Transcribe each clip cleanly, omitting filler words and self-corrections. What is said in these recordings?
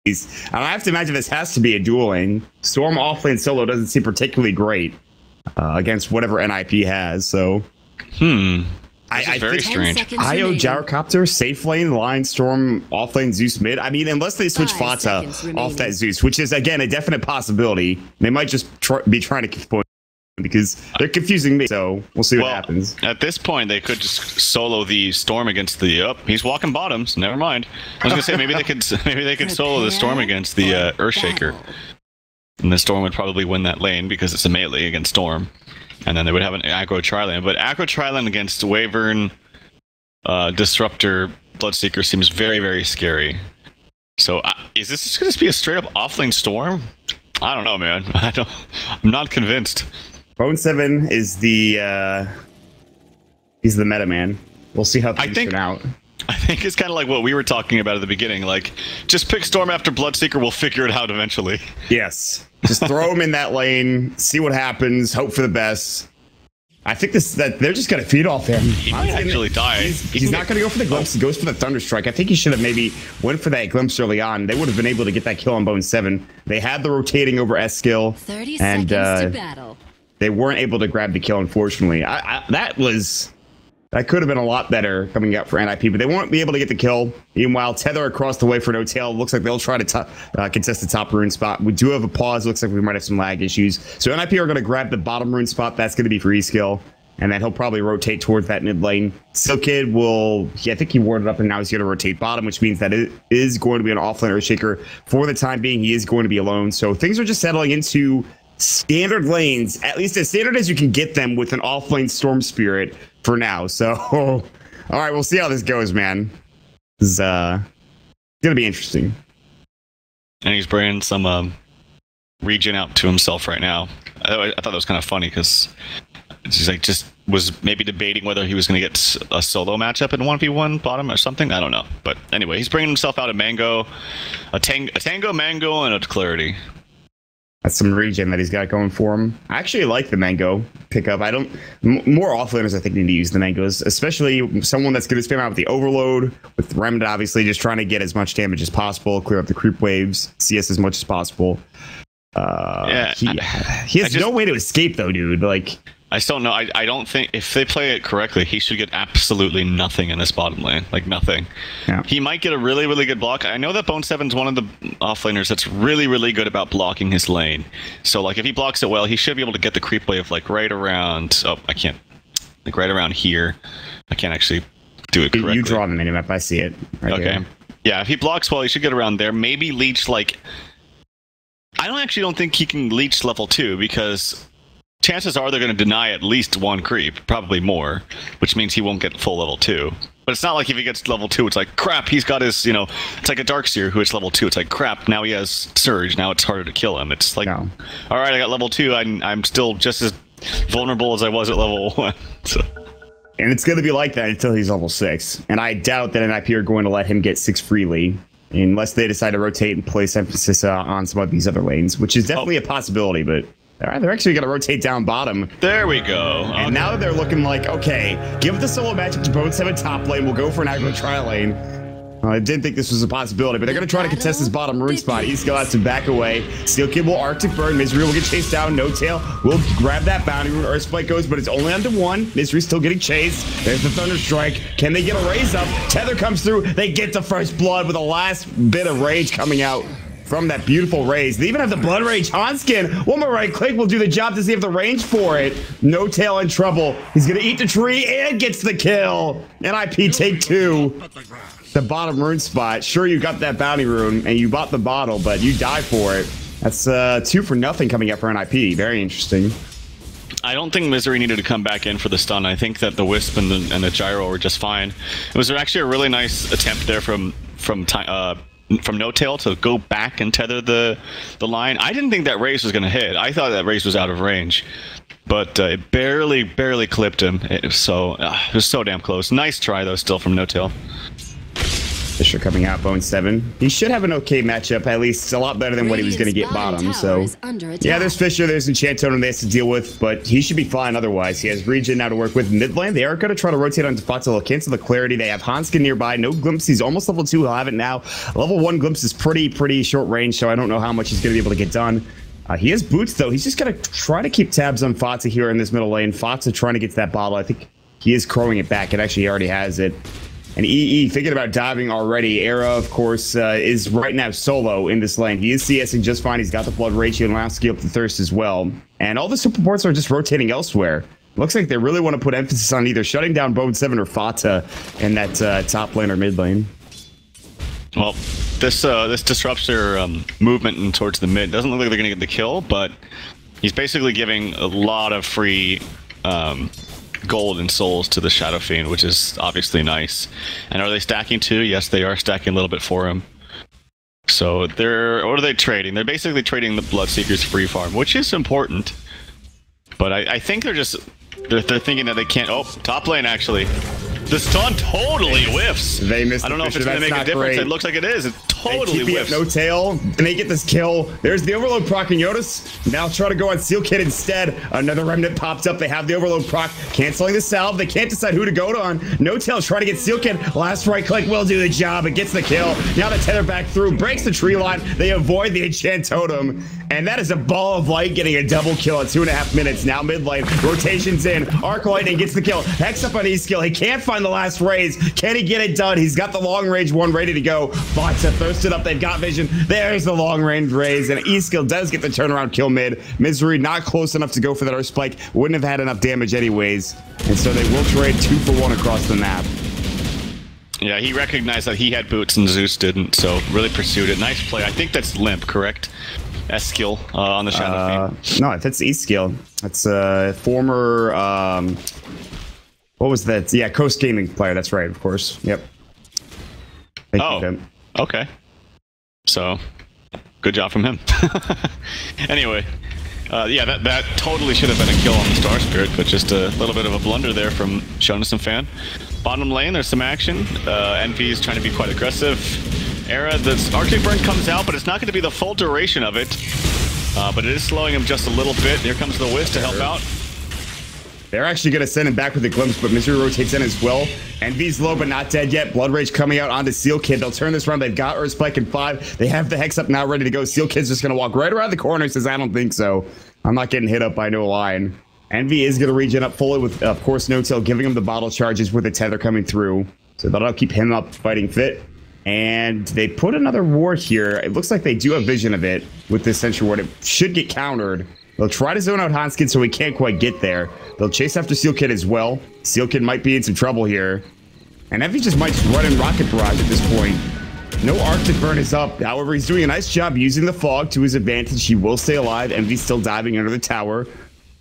And I have to imagine this has to be a dueling. Storm offlane solo doesn't seem particularly great against whatever NiP has. So, I very strange. IO Gyrocopter, safe lane, line, Storm, offlane, Zeus mid. I mean, unless they switch Fata off that Zeus, which is, again, a definite possibility. They might just be trying to keep point because they're confusing me. So we'll see what happens. At this point, they could just solo the Storm against the... he's walking bottoms. Never mind. I was going to say, maybe they could solo the Storm against the Earthshaker. And the Storm would probably win that lane because it's a melee against Storm. And then they would have an aggro tri-lane. But aggro tri-lane against Wyvern, Disruptor, Bloodseeker seems very, very scary. So is this just going to be a straight-up offlane Storm? I don't know, man. I'm not convinced. bo3 is the he's the meta man. We'll see how things turn out. I think it's kind of like what we were talking about at the beginning. Like, just pick Storm after Bloodseeker. We'll figure it out eventually. Yes. Just throw him in that lane, see what happens, hope for the best. I think that they're just going to feed off him. He might actually die. He's not going to go for the glimpse. He goes for the Thunderstrike. I think he should have maybe went for that glimpse early on. They would have been able to get that kill on bo3. They had the rotating over S skill. 30 seconds to battle. They weren't able to grab the kill, unfortunately. That could have been a lot better coming out for NiP, but they won't be able to get the kill. Meanwhile, Tether across the way for no tail. Looks like they'll try to contest the top rune spot. We do have a pause. Looks like we might have some lag issues. So NiP are going to grab the bottom rune spot. That's going to be free skill. And then he'll probably rotate towards that mid lane. Silkid will, I think he warded up and now he's going to rotate bottom, which means that it is going to be an offlane Earthshaker. For the time being, he is going to be alone. So things are just settling into standard lanes, at least as standard as you can get them with an offlane Storm Spirit for now. So, all right, we'll see how this goes, man. This is going to be interesting. And he's bringing some regen out to himself right now. I thought that was kind of funny because he's like was maybe debating whether he was going to get a solo matchup in 1v1 bottom or something. I don't know. But anyway, he's bringing himself out a Mango, a Tango, Mango, and a Clarity. That's some regen that he's got going for him. I actually like the Mango pickup. More offlaners I think need to use the Mangoes, especially someone that's going to spam out with the Overload, with Remnant obviously just trying to get as much damage as possible, clear up the creep waves, CS as much as possible. He has no way to escape though, dude. Like, I still don't know. I don't think if they play it correctly, he should get absolutely nothing in this bottom lane. Like, nothing. Yeah. He might get a really, really good block. I know that bo3's one of the offlaners that's really, really good about blocking his lane. So, like, if he blocks it well, he should be able to get the creep wave, like, right around... Oh, I can't... Like, right around here. I can't actually do it correctly. You draw the minimap. I see it. Right okay. Here. Yeah, if he blocks well, he should get around there. Maybe leech, like... I don't think he can leech level 2, because... chances are they're going to deny at least one creep, probably more, which means he won't get full level 2. But it's not like if he gets level 2, it's like, crap, he's got his, it's like a Darkseer who is level 2. It's like, crap, now he has Surge, now it's harder to kill him. It's like, all right, I got level 2, I'm still just as vulnerable as I was at level 1. So. And it's going to be like that until he's level 6. And I doubt that NiP are going to let him get 6 freely, unless they decide to rotate and place emphasis on some of these other lanes, which is definitely a possibility, but... All right, they're actually going to rotate down bottom. There we go. And now they're looking like, okay, give the solo matchup to bo3 top lane. We'll go for an aggro tri-lane. I didn't think this was a possibility, but they're going to try to contest this bottom rune spot. Eastgale has to back away. Steelkid will Arctic Burn. Misery will get chased down. No Tail will grab that bounty rune. Earthspike goes, but it's only onto 1. Misery's still getting chased. There's the Thunderstrike. Can they get a raise up? Tether comes through. They get the first blood with the last bit of rage coming out from that beautiful raise. They even have the Blood Rage Hanskin. One more right click will do the job to see if the range for it. No Tail in trouble. He's going to eat the tree and gets the kill. NiP take 2. The bottom rune spot. Sure, you got that bounty rune and you bought the bottle, but you die for it. That's 2 for nothing coming up for NiP. Very interesting. I don't think Misery needed to come back in for the stun. I think that the Wisp and the Gyro were just fine. It was actually a really nice attempt there from No Tail to go back and tether the line. I didn't think that raise was going to hit. I thought that raise was out of range, but it barely clipped him. It was so damn close. Nice try though, still from No Tail. Fisher coming out, bo3. He should have an okay matchup, at least a lot better than what he was going to get bottom. So, yeah, there's Fisher, there's Enchant Totem they has to deal with, but he should be fine otherwise. He has Regen now to work with. Mid lane, they are going to try to rotate on Defato. They'll cancel the Clarity. They have Hanskin nearby. No Glimpse. He's almost level 2. He'll have it now. Level 1 Glimpse is pretty short range, so I don't know how much he's going to be able to get done. He has boots, though. He's just going to try to keep tabs on Fatsa here in this middle lane. Fatsa trying to get to that bottle. I think he is crowing it back. It actually already has it. And EE thinking about diving already. Era, of course, is right now solo in this lane. He is CSing just fine. He's got the Blood Ratio and last skill up the Thirst as well. And all the supports are just rotating elsewhere. Looks like they really want to put emphasis on either shutting down bo3 or Fata in that top lane or mid lane. Well, this disrupts their movement in towards the mid. Doesn't look like they're going to get the kill, but he's basically giving a lot of free gold and souls to the Shadow Fiend, which is obviously nice. And are they stacking too? Yes, they are stacking a little bit for him. So what are they trading? They're basically trading the Bloodseeker's free farm, which is important. But I think they're thinking that they can't. Oh, top lane actually. The stun totally whiffs. They missed. I don't know if it's going to make a difference. Great. It looks like it is. It totally whiffs. No tail. And they get this kill. There's the Overload proc. And Yotis now try to go on Seal Kid instead. Another Remnant popped up. They have the Overload proc. Canceling the salve. They can't decide who to go on. No tail trying to get Seal Kid. Last right click will do the job. It gets the kill. Now the tether back through. Breaks the tree line. They avoid the Enchant Totem. And that is a ball of light getting a double kill at 2.5 minutes. Now mid lane. Rotations in. Arc Lightning gets the kill. Hex up on E-Skill. He can't find the last raise. Can he get it done? He's got the long range one ready to go. Fatsa thirsted up. They've got vision. There's the long range raise. And E-Skill does get the turnaround kill mid. Misery not close enough to go for that Earth Spike. Wouldn't have had enough damage anyways. And so they will trade 2 for 1 across the map. Yeah, he recognized that he had boots and Zeus didn't, so really pursued it. Nice play. I think that's Limp, correct? S skill on the Shadow Fiend. No, that's E skill. That's a former what was that? Yeah, Coast Gaming player. That's right, of course. Yep. Okay. So, good job from him. Anyway, yeah, that totally should have been a kill on the Star Spirit, but just a little bit of a blunder there from Shonason fan. Bottom lane, there's some action. Envy is trying to be quite aggressive. Era, the Arctic Burn comes out, but it's not going to be the full duration of it. But it is slowing him just a little bit. Here comes the Wisp to help out. They're actually going to send him back with the Glimpse, but Misery rotates in as well. Envy's low, but not dead yet. Blood Rage coming out onto Seal Kid. They'll turn this round. They've got Earth Spike in 5. They have the Hex up now ready to go. Seal Kid's just going to walk right around the corner. Says, I don't think so. I'm not getting hit up by no line. Envy is going to regen up fully with, of course, No Tail giving him the bottle charges with the tether coming through. So that'll keep him up fighting fit. And they put another ward here. It looks like they do have vision of it with this Sentry Ward. It should get countered. They'll try to zone out Hanskin so he can't quite get there. They'll chase after Seal Kid as well. Seal Kid might be in some trouble here. And Envy just might run in Rocket Barrage at this point. No Arctic Burn is up. However, he's doing a nice job using the fog to his advantage. He will stay alive. Envy's still diving under the tower.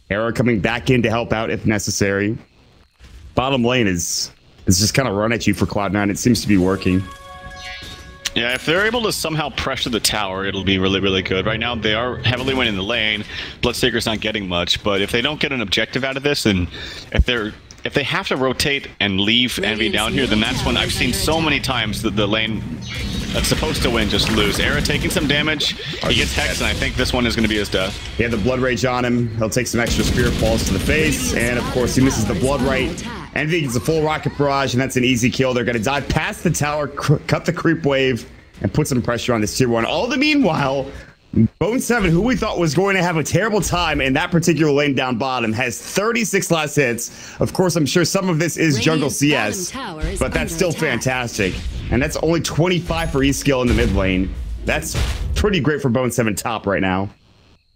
Era coming back in to help out if necessary. Bottom lane is just kind of run at you for Cloud9. It seems to be working. Yeah, if they're able to somehow pressure the tower, it'll be really, really good. Right now, they are heavily winning the lane. Bloodseeker's not getting much, but if they don't get an objective out of this, and if they have to rotate and leave Envy down here, then that's when I've seen so many times that the lane that's supposed to win just lose. Era taking some damage. He gets Hex, and I think this one is going to be his death. He had the Blood Rage on him. He'll take some extra Spirit Falls to the face, and of course, he misses the Blood Right. Envy gets a full Rocket Barrage, and that's an easy kill. They're going to dive past the tower, cut the creep wave, and put some pressure on this tier 1. All the meanwhile, bo3, who we thought was going to have a terrible time in that particular lane down bottom, has 36 last hits. Of course, I'm sure some of this is jungle CS, but that's still fantastic. And that's only 25 for E-Skill in the mid lane. That's pretty great for bo3 top right now.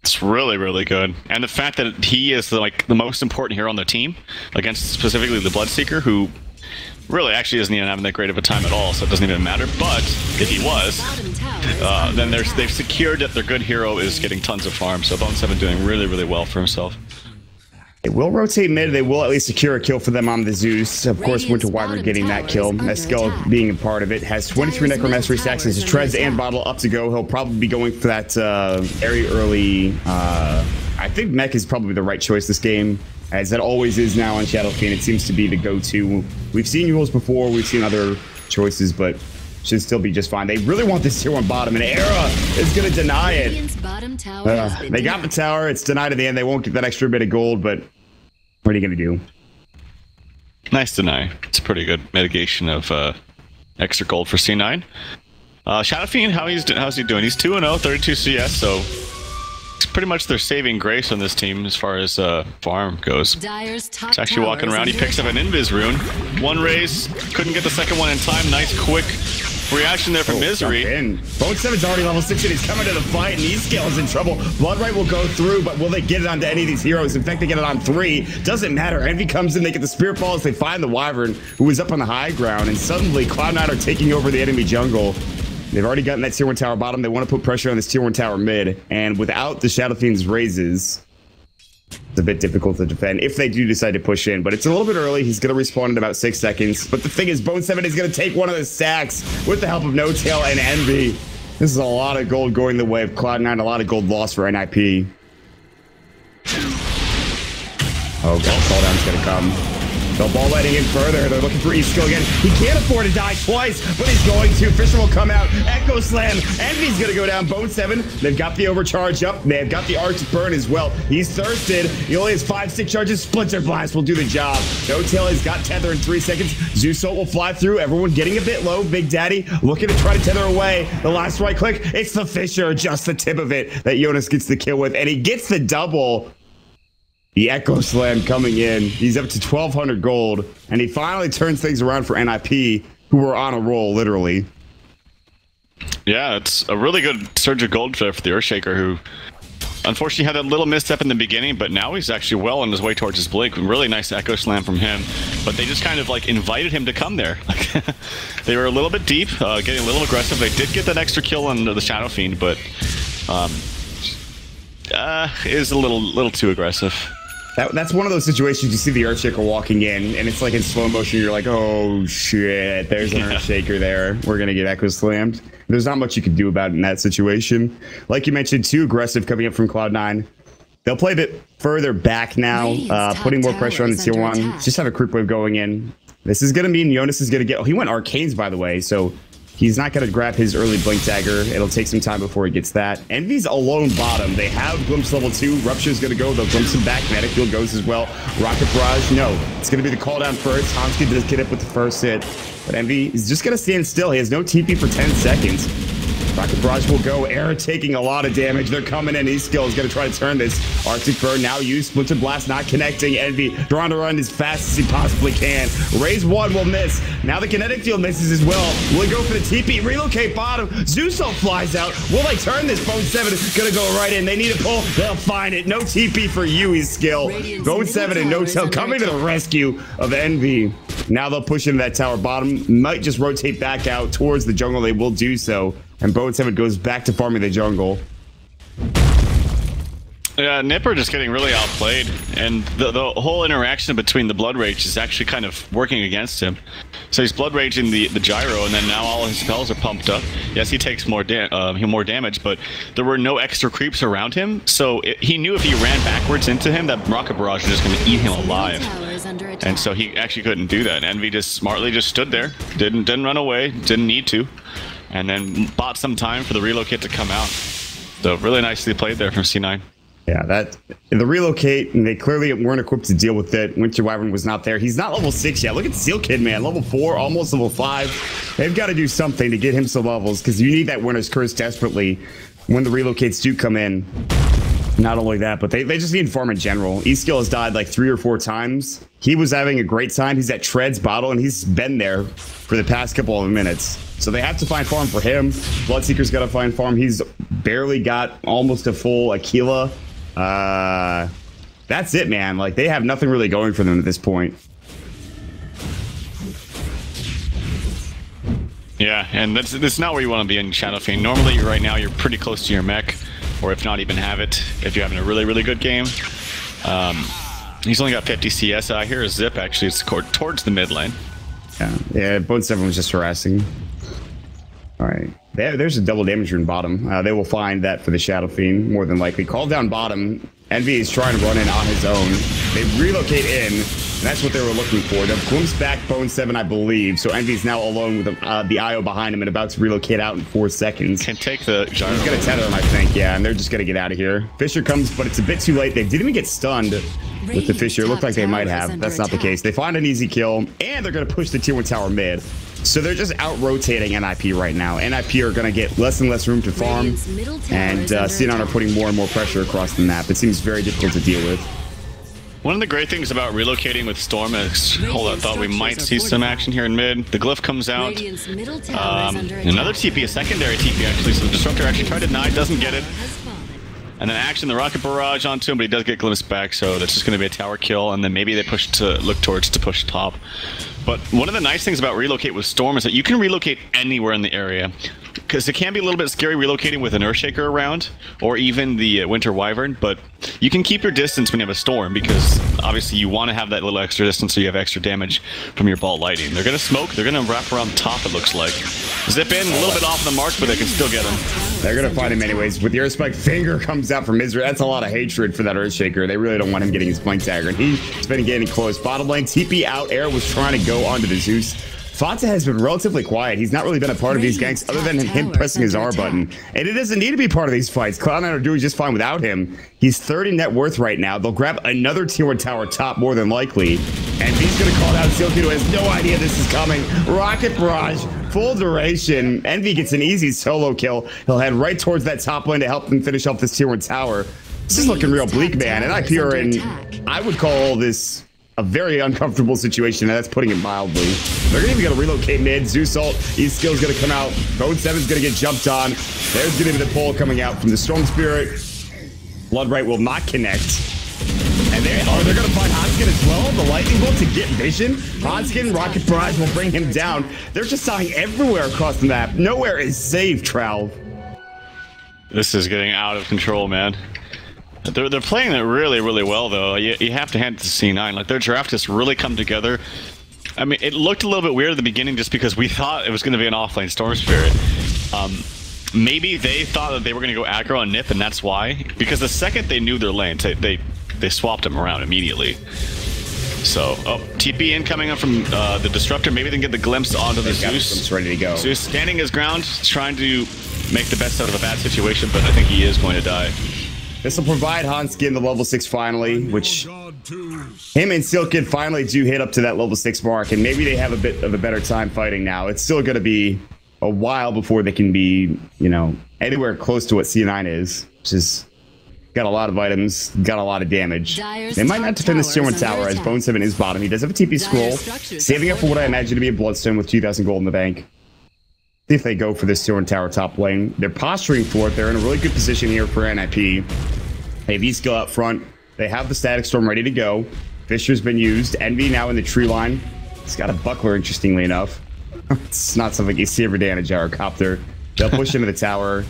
It's really, really good. And the fact that he is like the most important hero on the team against specifically the Bloodseeker, who really actually isn't even having that great of a time at all, so it doesn't even matter. But if he was, then they've secured that their good hero is getting tons of farm. So bo3 doing really, really well for himself. They will rotate mid. They will at least secure a kill for them on the Zeus. Of course, Winter Wyvern getting that kill. Eskel being a part of it. Has 23 Necromancery stacks. His Treads and Bottle up to go. He'll probably be going for that very early. I think Mech is probably the right choice this game, as it always is now on Shadow Fiend. It seems to be the go-to. We've seen rules before. We've seen other choices, but should still be just fine. They really want this tier 1 bottom, and Era is going to deny it. Radiant's bottom tower has been They got the tower. It's denied at the end. They won't get that extra bit of gold, but what are you going to do? Nice deny. It's a pretty good mitigation of extra gold for C9. Shadow Fiend, how's he doing? He's 2-0, 32 CS, so it's pretty much their saving grace on this team as far as farm goes. Dyer's top He's actually walking around. He picks up an Invis rune. One raise, couldn't get the second one in time. Nice quick reaction there from Misery. bo3's already level 6 and he's coming to the fight, and E-Scale is in trouble. Bloodright will go through, but will they get it onto any of these heroes? In fact, they get it on 3. Doesn't matter. Envy comes in, they get the Spirit Balls, they find the Wyvern, who is up on the high ground, and suddenly Cloud9 are taking over the enemy jungle. They've already gotten that tier 1 tower bottom. They want to put pressure on this tier 1 tower mid, and without the Shadow Fiend's raises, it's a bit difficult to defend if they do decide to push in, but it's a little bit early. He's going to respawn in about 6 seconds. But the thing is, bo3 is going to take one of the stacks with the help of No-Tail and Envy. This is a lot of gold going the way of Cloud9, a lot of gold lost for NiP. Oh, God, Calldown's going to come. The ball letting in further. They're looking for E-Skill again. He can't afford to die twice, but he's going to. Fisher will come out. Echo Slam. Envy's going to go down. bo3, they've got the overcharge up. They've got the Arctic Burn as well. He's thirsted. He only has 5-6 charges. Splinter Blast will do the job. No-Tail has got Tether in 3 seconds. Zeusol will fly through. Everyone getting a bit low. Big Daddy looking to try to tether away. The last right click. It's the Fisher, just the tip of it that Jonas gets the kill with, and he gets the double. The Echo Slam coming in. He's up to 1,200 gold, and he finally turns things around for NiP, who were on a roll, literally. Yeah, it's a really good surge of gold there for the Earthshaker, who unfortunately had a little misstep in the beginning, but now he's actually well on his way towards his blink. Really nice Echo Slam from him, but they just kind of like invited him to come there. They were a little bit deep, getting a little aggressive. They did get that extra kill on the Shadow Fiend, but is a little too aggressive. That's one of those situations you see the Earthshaker walking in, and it's like in slow motion. You're like, oh shit, there's an Earthshaker there. We're gonna get Echo Slammed. There's not much you can do about it in that situation. Like you mentioned, too aggressive coming up from Cloud9. They'll play a bit further back now, putting more pressure on the tier 1. Just have a creep wave going in. This is gonna mean Jonas is gonna get. Oh, he went Arcanes, by the way, so he's not going to grab his early Blink Dagger. It'll take some time before he gets that. Envy's alone bottom. They have Glimpse level 2. Rupture's going to go. They'll glimpse him back. Kinetic Field goes as well. Rocket Barrage, no. It's going to be the call down first. Hanski does get up with the first hit. But Envy is just going to stand still. He has no TP for 10 seconds. Rocket Barrage will go. Era taking a lot of damage. They're coming in. E-Skill is going to try to turn this. Arctic Burn now used. Splinter Blast not connecting. Envy trying to run as fast as he possibly can. Raise 1 will miss. Now the Kinetic Field misses as well. Will he go for the TP? Relocate bottom. Zeusol flies out. Will they turn this? bo3 is going to go right in. They need a pull. They'll find it. No TP for you, E-Skill. bo3 and No-Tail coming to the rescue of Envy. Now they'll push into that tower bottom. Might just rotate back out towards the jungle. They will do so. And bo3 goes back to farming the jungle. Yeah, NiP are just getting really outplayed, and the whole interaction between the Blood Rage is actually kind of working against him. So he's Blood Raging the gyro, and then now all his spells are pumped up. Yes, he takes more damage, but there were no extra creeps around him, so he knew if he ran backwards into him, that Rocket Barrage was just going to eat him alive. And so he actually couldn't do that. Envy just smartly just stood there, didn't run away, didn't need to, and then bought some time for the relocate to come out. So really nicely played there from C9. Yeah, the relocate, and they clearly weren't equipped to deal with it. Winter Wyvern was not there. He's not level 6 yet. Look at Seal Kid, man. Level 4, almost level 5. They've got to do something to get him some levels, because you need that Winter's Curse desperately when the relocates do come in. Not only that, but they just need farm in general. E-Skill has died like 3 or 4 times. He was having a great time. He's at Tread's bottle, and he's been there for the past couple of minutes. So they have to find farm for him. Bloodseeker's got to find farm. He's barely got almost a full Aquila. That's it, man. Like, they have nothing really going for them at this point. Yeah, and that's not where you want to be in Shadow Fiend. Normally, right now, you're pretty close to your mech, or if not even have it, if you're having a really, really good game. He's only got 50 CS. I hear a zip, actually. It's towards the mid lane. Yeah, bo3 was just harassing. All right. There's a double damage rune bottom. They will find that for the Shadow Fiend, more than likely. Call down bottom. Envy is trying to run in on his own. They relocate in, and that's what they were looking for. They'll glimpse back Bone7, I believe. So Envy's now alone with the IO behind him and about to relocate out in 4 seconds. Can take the gyro. He's going to tether him, I think, yeah, and they're just going to get out of here. Fisher comes, but it's a bit too late. They didn't even get stunned with the Fisher. It looked like they might have. That's not the case. They find an easy kill, and they're going to push the tier 1 tower mid. So they're just out-rotating NiP right now. NiP are going to get less and less room to farm, and C9 are putting more and more pressure across the map. It seems very difficult to deal with. One of the great things about relocating with Storm is, hold on, I thought we might see some action here in mid. The glyph comes out. Another TP, a secondary TP actually, so the Disruptor actually tried to deny, doesn't get it. And then action, the rocket barrage onto him, but he does get glimpsed back, so that's just going to be a tower kill, and then maybe they push to look towards to push top. But one of the nice things about relocate with Storm is that you can relocate anywhere in the area, because it can be a little bit scary relocating with an Earthshaker around, or even the Winter Wyvern, but you can keep your distance when you have a Storm, because obviously you want to have that little extra distance so you have extra damage from your ball lighting. They're going to smoke, they're going to wrap around top, it looks like. Zip in, a little bit off the mark, but they can still get him. They're going to find him anyways. With the Earth Spike, Finger comes out from Misery. That's a lot of hatred for that Earthshaker. They really don't want him getting his Blink Dagger. And he's been getting close. Bottom lane, TP out. Air was trying to go onto the Zeus. Fata has been relatively quiet. He's not really been a part of these ganks other than him pressing his R button. And it doesn't need to be part of these fights. Cloud9 are doing just fine without him. He's 30 net worth right now. They'll grab another tier 1 tower top more than likely. And he's going to call down Silky, who has no idea this is coming. Rocket Barrage, full duration. Envy gets an easy solo kill. He'll head right towards that top lane to help them finish off this tier 1 tower. This is looking real bleak, man. And NiP are in, I would call this a very uncomfortable situation, and that's putting it mildly. They're even going to relocate mid. Zeus ult, his skill's going to come out. Bone7's going to get jumped on. There's going to be the pull coming out from the Storm Spirit. Bloodright will not connect. And they're going to find Hanskin as well. The lightning bolt to get vision. Hanskin, Rocket Barrage will bring him down. They're just dying everywhere across the map. Nowhere is safe, Trow. This is getting out of control, man. They're playing it really, really well, though. You have to hand it to C9. Like, their draft has really come together. I mean, it looked a little bit weird at the beginning just because we thought it was going to be an offlane Storm Spirit. Maybe they thought that they were going to go aggro on NiP, and that's why. Because the second they knew their lane, they swapped them around immediately. So, TP incoming up from the Disruptor. Maybe they can get the glimpse onto the Zeus. Ready to go. Zeus standing his ground, trying to make the best out of a bad situation, but I think he is going to die. This will provide Hanskin the level 6 finally, which him and Silkid finally do hit up to that level 6 mark, and maybe they have a bit of a better time fighting now. It's still going to be a while before they can be, you know, anywhere close to what C9 is, which is got a lot of items, got a lot of damage. They might not defend this tier 1 tower as Bone7 is bottom. He does have a TP scroll, saving up for what I imagine to be a Bloodstone with 2,000 gold in the bank. See if they go for this tier 1 tower top lane. They're posturing for it. They're in a really good position here for NiP. They have E-skill out front. They have the Static Storm ready to go. Fisher's been used. Envy now in the tree line. He's got a buckler, interestingly enough. It's not something you see every day in a gyrocopter. They'll push into the tower.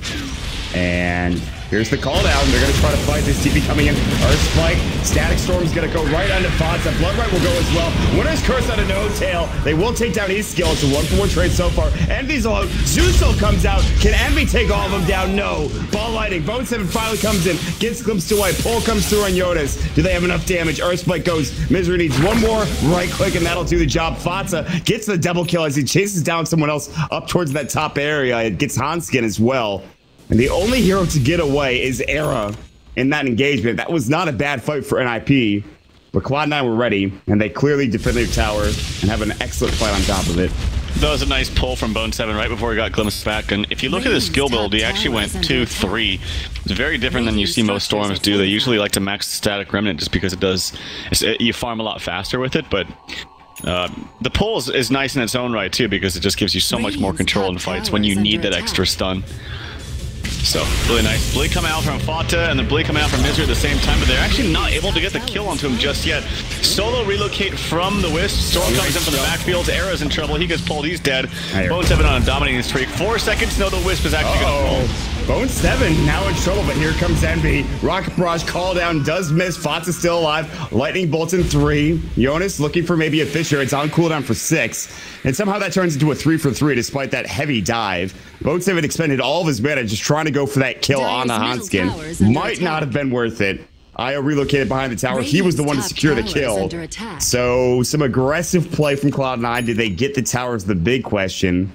And here's the call down. They're going to try to fight this TP coming in. Earth Spike. Static Storm's going to go right onto Fonsa. Bloodright will go as well. Winter's Curse on a no-tail. They will take down his skill. It's a 1-for-1 trade so far. Envy's alone. Zeusel comes out. Can Envy take all of them down? No. Ball lighting. Bone7 finally comes in. Gets glimpsed to white. Pull comes through on Jonas. Do they have enough damage? Earth Spike goes. Misery needs one more right click, and that'll do the job. Fonsa gets the double kill as he chases down someone else up towards that top area. It gets Hanskin as well. And the only hero to get away is Era in that engagement. That was not a bad fight for NiP, but Cloud9 were ready, and they clearly defend their tower and have an excellent fight on top of it. That was a nice pull from Bone7 right before he got glimpsed back. And if you look at his skill build, he actually went 2-3. It's very different than you see most Storms do. They usually like to max the Static Remnant just because you farm a lot faster with it, but the pull is nice in its own right too, because it just gives you so much more control in fights when you need that extra stun. So, really nice. Bleak coming out from Fata and then Bleak coming out from Misery at the same time, but they're actually not able to get the kill onto him just yet. Solo relocate from the Wisp. Storm comes in from the backfield. Era's in trouble. He gets pulled. He's dead. Bone7 on a dominating streak. 4 seconds. No, the Wisp is actually going to pull. bo3 now in trouble, but here comes Envy. Rocket Barrage call down does miss. Fots is still alive. Lightning Bolt in 3. Jonas looking for maybe a Fisher. It's on cooldown for 6. And somehow that turns into a 3 for 3 despite that heavy dive. bo3 expended all of his mana just trying to go for that kill on the Hanskin. Might not have been worth it. Io relocated behind the tower. He was the one to secure the kill. So some aggressive play from Cloud9. Did they get the towers? The big question.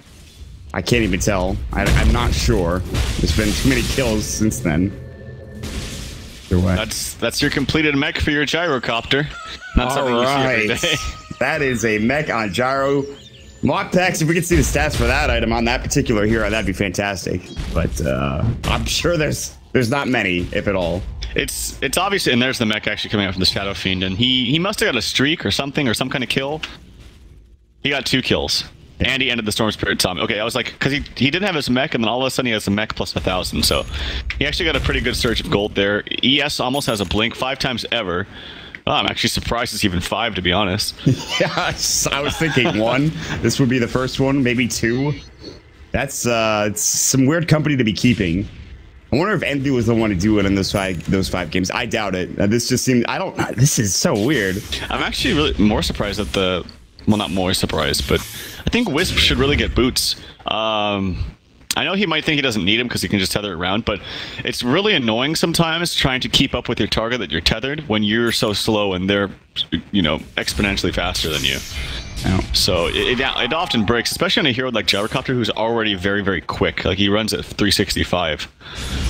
I can't even tell. I'm not sure. There's been too many kills since then. That's your completed mech for your gyrocopter. Not something you see every day. That is a mech on gyro. Mock packs, if we could see the stats for that item on that particular hero, that'd be fantastic. But I'm sure there's not many, if at all. It's obvious, and there's the mech actually coming out from the Shadow Fiend, and he must have got a streak or something, or some kind of kill. He got 2 kills, and he ended the Storm Spirit Tommy. Okay, I was like, because he didn't have his mech, and then all of a sudden he has a mech plus 1,000, so he actually got a pretty good surge of gold there. ES almost has a blink 5 times ever. Oh, I'm actually surprised it's even 5, to be honest. Yeah, I was thinking 1. This would be the first one, maybe 2. That's it's some weird company to be keeping. I wonder if Envy was the one to do it in those five games. I doubt it. This just seems. This is so weird. I'm actually really more surprised at the. Well, not more surprised, but I think Wisp should really get boots. I know he might think he doesn't need him because he can just tether it around, but it's really annoying sometimes trying to keep up with your target that you're tethered when you're so slow and they're, exponentially faster than you. Oh. So it often breaks, especially on a hero like Gyrocopter, who's already very, very quick. Like, he runs at 365.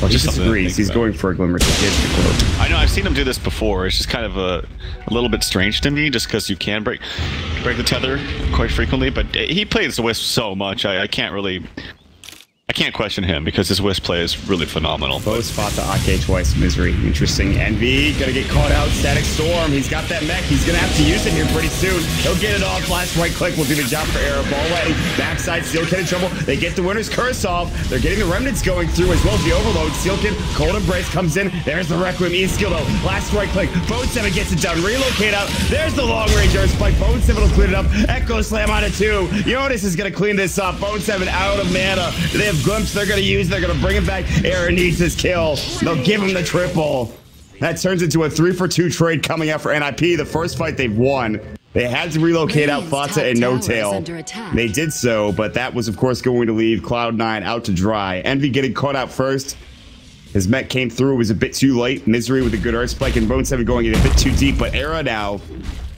Well, he disagrees. He's going for a Glimmer to get the quote. I know, I've seen him do this before. It's just kind of a little bit strange to me, just because you can break the tether quite frequently, but he plays the Wisp so much, I can't question him because his Wisp play is really phenomenal. Both spot the AK twice. Misery. Interesting. Envy gonna get caught out. Static Storm. He's got that mech. He's gonna have to use it here pretty soon. He'll get it off. Last right click will do the job for Arrow. Ball letting. Backside. Steelkin in trouble. They get the winner's curse off. They're getting the remnants going through as well as the overload. Steelkin. Cold Embrace comes in. There's the Requiem. E-skill though. Last right click. bo3 gets it done. Relocate out. There's the long range air spike. bo3 will clean it up. Echo Slam on it too. Jonas is gonna clean this up. bo3 out of mana. They have glimpse they're gonna use. They're gonna bring him back. Aaron needs his kill. They'll give him the triple. That turns into a 3-for-2 trade coming out for NiP. The first fight they've won. They had to relocate out Fata and No Tail. They did so, but that was of course going to leave Cloud9 out to dry. Envy getting caught out first. His mech came through. It was a bit too late. Misery with a good Earth Spike and bo3 going in a bit too deep. But Era now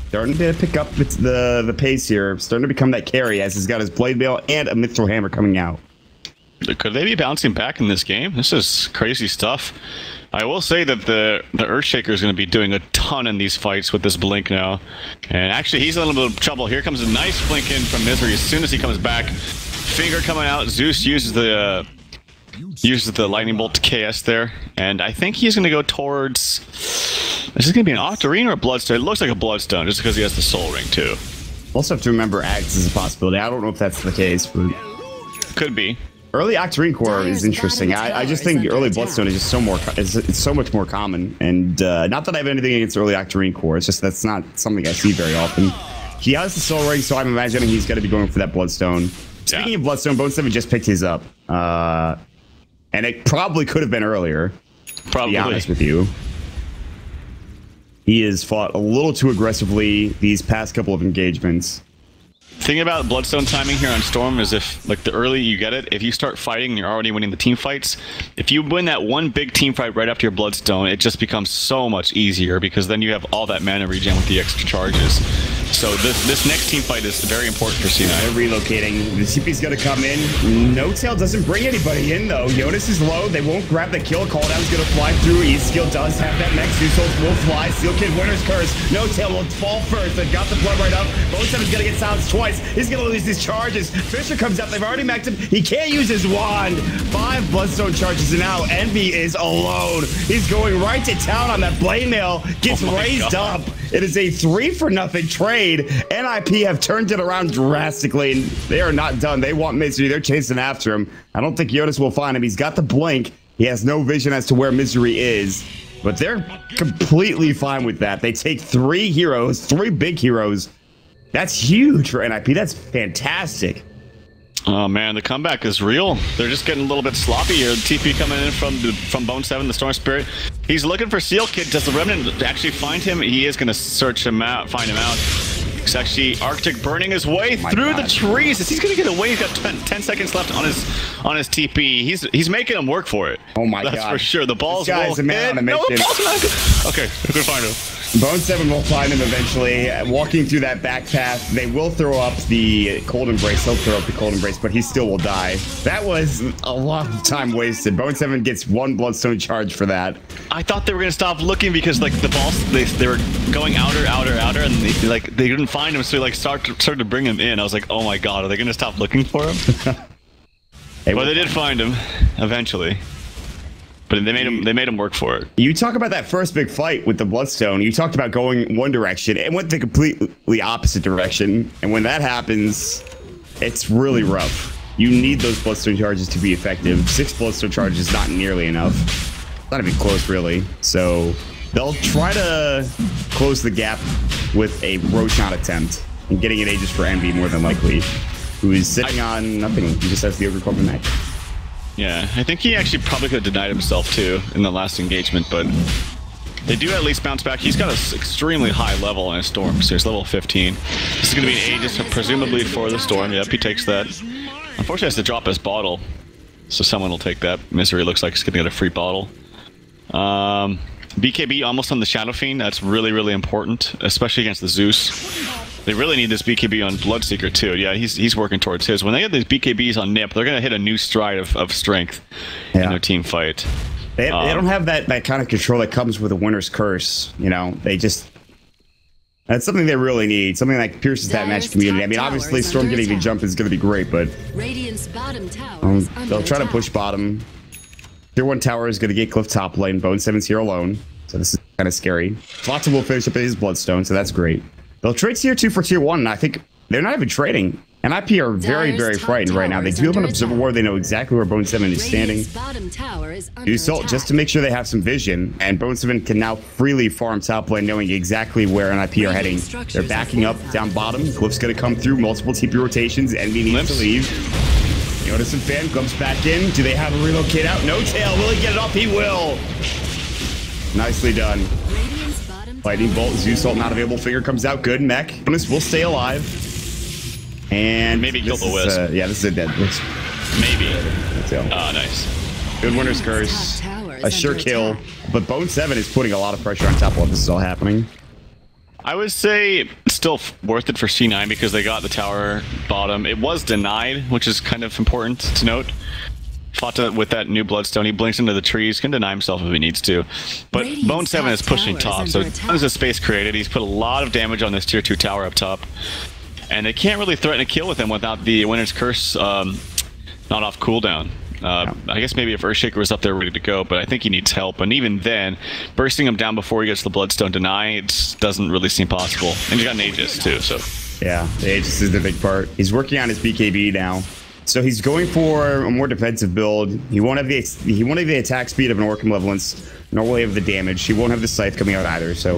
starting to pick up the pace here. Starting to become that carry as he's got his Blade Mail and a Mithril Hammer coming out. Could they be bouncing back in this game? This is crazy stuff. I will say that the Earthshaker is going to be doing a ton in these fights with this blink now. And actually, he's in a little bit of trouble. Here comes a nice blink in from Misery as soon as he comes back. Finger coming out. Zeus uses the lightning bolt to KS there. And I think he's going to go towards... Is this going to be an Octarine or a Bloodstone? It looks like a Bloodstone just because he has the Soul Ring too. Also have to remember Axe is a possibility. I don't know if that's the case, but... Could be. Early Octarine Core is interesting. I just think early Bloodstone is just it's so much more common. And not that I have anything against early Octarine Core. It's just that's not something I see very often. He has the Soul Ring, so I'm imagining he's going to be going for that Bloodstone. Speaking of Bloodstone, bo3 just picked his up. And it probably could have been earlier. Probably. To be honest with you. He has fought a little too aggressively these past couple of engagements. Thing about Bloodstone timing here on Storm is if, like, the earlier you get it, if you start fighting and you're already winning the team fights, if you win that one big team fight right after your Bloodstone, it just becomes so much easier because then you have all that mana regen with the extra charges. So this next team fight is very important for C9. They're relocating. The CP's going to come in. No Tail doesn't bring anybody in, though. Jonas is low. They won't grab the kill. Calldown's going to fly through. E-skill does have that next. Two Souls will fly. Steel Kid Winner's Curse. No Tail will fall first. They've got the blood right up. bo3's going to get silenced twice. He's going to lose his charges. Fisher comes up. They've already maxed him. He can't use his wand. 5 Bloodstone charges, and now Envy is alone. He's going right to town on that Blade Mail. Gets raised up. It is a 3-for-0 trade. NiP have turned it around drastically, and they are not done. They want Misery. They're chasing after him. I don't think Jonas will find him. He's got the blink. He has no vision as to where Misery is, but they're completely fine with that. They take 3 heroes, 3 big heroes. That's huge for NiP. That's fantastic. Oh man, the comeback is real. They're just getting a little bit sloppy here. TP coming in from Bone7, the Storm Spirit. He's looking for Seal Kid. Does the Remnant actually find him? He is going to search him out, find him out. It's actually Arctic burning his way through the trees. Is he going to get away? He's got 10 seconds left on his TP. He's making him work for it. Oh my god. That's for sure. The ball's will hit. No, the ball's not good. Okay, we can find him. Bone7 will find him eventually. Walking through that back path, they will throw up the Cold Embrace. He'll throw up the Cold Embrace, but he still will die. That was a lot of time wasted. Bone7 gets 1 Bloodstone charge for that. I thought they were going to stop looking because like the balls, they were going outer, and they didn't find him, so they like started to bring him in. I was like, oh my god, are they going to stop looking for him? Well, they did find him eventually. But they made him work for it. You talk about that first big fight with the Bloodstone. You talked about going one direction. It went the completely opposite direction. And when that happens, it's really rough. You need those Bloodstone charges to be effective. 6 Bloodstone charges is not nearly enough. Not even close, really. So they'll try to close the gap with a Roshan attempt. And getting an Aegis for Envy more than likely. Who is sitting on nothing. He just has the Ogre Corp neck. Yeah, I think he actually probably could have denied himself too in the last engagement, but they do at least bounce back. He's got an extremely high level on his Storm, so he's level 15. This is going to be an Aegis, presumably for the Storm. Yep, he takes that. Unfortunately, he has to drop his bottle, so someone will take that. Misery looks like he's going to get a free bottle. BKB almost on the Shadow Fiend. That's really, really important, especially against the Zeus. They really need this BKB on Bloodseeker too. Yeah, he's working towards his. When they get these BKBs on NiP, they're going to hit a new stride of strength in their team fight. They don't have that kind of control that comes with a winner's curse. You know, that's something they really need. Something that pierces that match community. I mean, obviously, Storm getting the jump is going to be great, but they'll try to push bottom. Tier 1 tower is going to get Cliff top lane. Bone7's here alone, so this is kind of scary. Flotsam will finish up his Bloodstone, so that's great. They'll trade tier 2 for tier 1, and I think they're not even trading. NiP are very, very frightened right now. They do have an Observer Ward. They know exactly where Bone7 is standing. Do Salt just to make sure they have some vision, and Bone7 can now freely farm top lane, knowing exactly where NiP are heading. They're backing up down bottom. Cliff's going to come through multiple TP rotations. Envy needs to leave. Jonas and Fan comes back in. Do they have a relocate out? No tail. Will he get it off? He will. Nicely done. Lightning Bolt, Zeus Ult not available. Finger comes out. Good. Mech. Jonas will stay alive. And maybe kill the Wisp. Yeah, this is a dead Wisp. Maybe. Oh, nice. Good Winner's Curse. A sure kill. But Bone7 is putting a lot of pressure on top while this is all happening. I would say it's still worth it for C9 because they got the tower bottom. It was denied, which is kind of important to note. Fata with that new Bloodstone, he blinks into the trees, can deny himself if he needs to. But Bone7 is pushing top, so tons of space created. He's put a lot of damage on this tier 2 tower up top. And they can't really threaten a kill with him without the Winner's Curse not off cooldown. I guess maybe if Earthshaker was up there ready to go, but I think he needs help. And even then, bursting him down before he gets the Bloodstone denied doesn't really seem possible. And he's got an Aegis too, so. Yeah, the Aegis is the big part. He's working on his BKB now. So he's going for a more defensive build. He won't have the attack speed of an Orc Malevolence, nor will he have the damage. He won't have the Scythe coming out either, so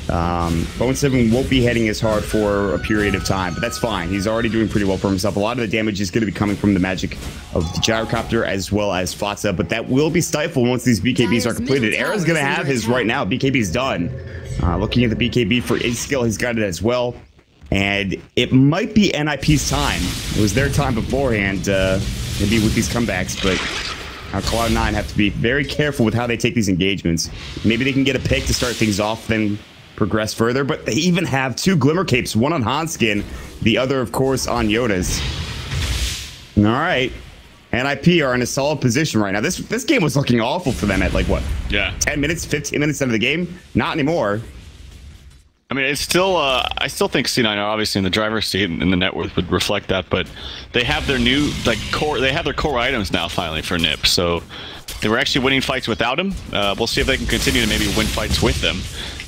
Bone7 won't be heading as hard for a period of time, but that's fine. He's already doing pretty well for himself. A lot of the damage is going to be coming from the magic of the Gyrocopter as well as Fatsa, but that will be stifled once these BKBs are completed. Era's going to have his right now. BKB's done. Looking at the BKB for his skill, he's got it as well. And it might be NiP's time. It was their time beforehand, maybe with these comebacks, but Cloud9 have to be very careful with how they take these engagements. Maybe they can get a pick to start things off, then progress further, but they even have 2 Glimmer Capes, one on Hanskin, the other, of course, on Yoda's. All right. NiP are in a solid position right now. This game was looking awful for them at, like, what? Yeah. 10 minutes, 15 minutes into the game? Not anymore. I mean, it's still, I still think C9 are obviously in the driver's seat, and the net worth would reflect that, but they have their new, like, they have their core items now, finally, for NiP, so they were actually winning fights without him. We'll see if they can continue to maybe win fights with them.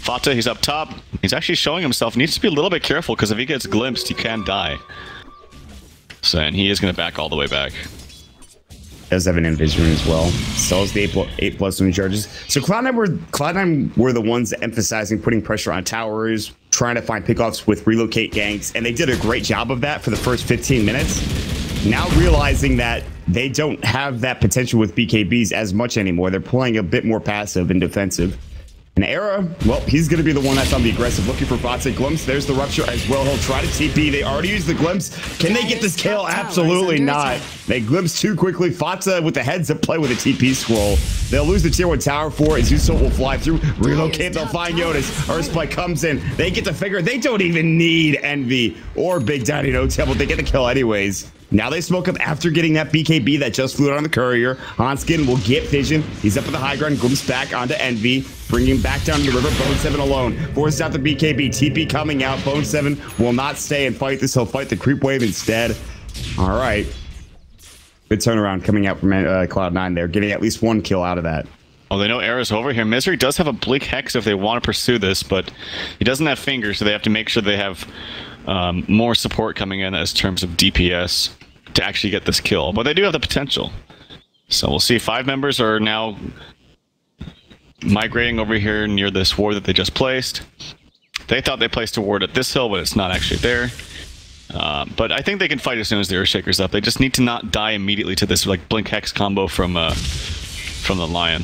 Fata, he's up top. He's actually showing himself. Needs to be a little bit careful, because if he gets glimpsed, he can die. So, and he is going to back all the way back. Does have an Invision as well. Still has the 8 Bloodstone charges. So Cloud9 were the ones emphasizing putting pressure on towers, trying to find pickoffs with relocate ganks, and they did a great job of that for the first 15 minutes. now realizing that they don't have that potential with BKBs as much anymore. They're playing a bit more passive and defensive. And Era, well, he's going to be the one that's on the aggressive, looking for bots and glimpse. There's the rupture as well. He'll try to TP. They already used the glimpse. Can they get this kill? Absolutely not. They glimpse too quickly. Fata with the heads up play with a TP scroll. They'll lose the tier 1 tower for it. Zeusol will fly through, relocate. They'll find Jonas. Earthspike comes in. They get the figure. They don't even need Envy or Big Daddy No Tail, but they get the kill anyways. Now they smoke up after getting that BKB that just flew out on the courier. Hanskin will get vision. He's up at the high ground, glimpse back onto Envy, bringing him back down to the river. Bone7 alone, forces out the BKB. TP coming out. Bone7 will not stay and fight this. He'll fight the creep wave instead. All right. Good turnaround coming out from Cloud9 there, getting at least 1 kill out of that. Well, they know Era's over here. Misery does have a Bleak Hex if they want to pursue this, but he doesn't have fingers, so they have to make sure they have more support coming in as terms of DPS to actually get this kill. But they do have the potential. So we'll see. 5 members are now migrating over here near this ward that they just placed. They thought they placed a ward at this hill, but it's not actually there. But I think they can fight as soon as the Earthshaker's up. They just need to not die immediately to this like Blink Hex combo from the Lion.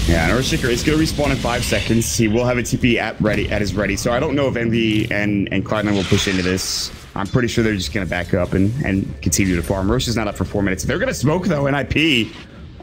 Yeah, and Earthshaker is going to respawn in 5 seconds. He will have a TP at his ready. So I don't know if Envy and Cloud9 will push into this. I'm pretty sure they're just going to back up and continue to farm. Roche is not up for 4 minutes. They're going to smoke, though. NiP